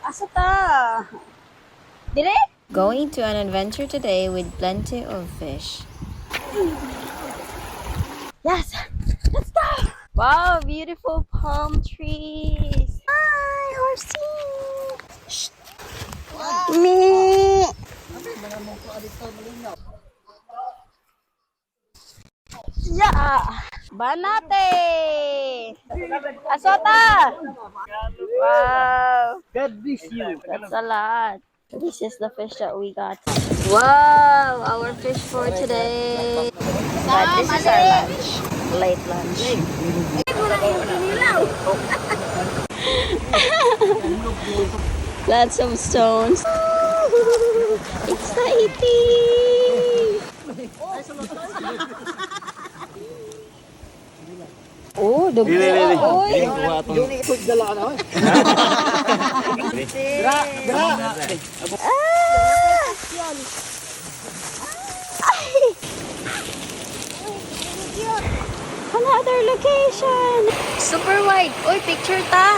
Asa ta? Dire? Going to an adventure today with plenty of fish. Yes! Let's go! Wow, beautiful palm trees. Hi, horsey! Shh! Me! Yeah! Banate! Asota! Wow! God bless you. That's a lot. This is the fish that we got. Wow! Our fish for today. But this is our lunch. Late lunch. Lots of stones. Exciting! Oh, dugo. Oy! Dili ito dala na. Another location. Super wide. Oy, picture ta.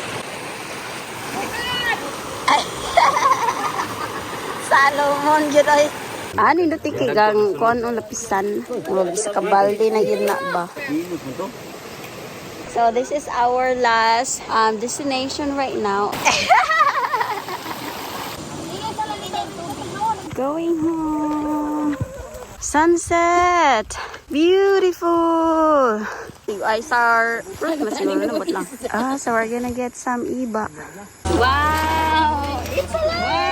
Salomon gyud oy. Ani do tikigang kon ang lapisan. O bisa ka balde na yun na ba. So this is our last destination right now. Going home. Sunset. Beautiful. You guys are so we're gonna get some iba. Wow, it's alive.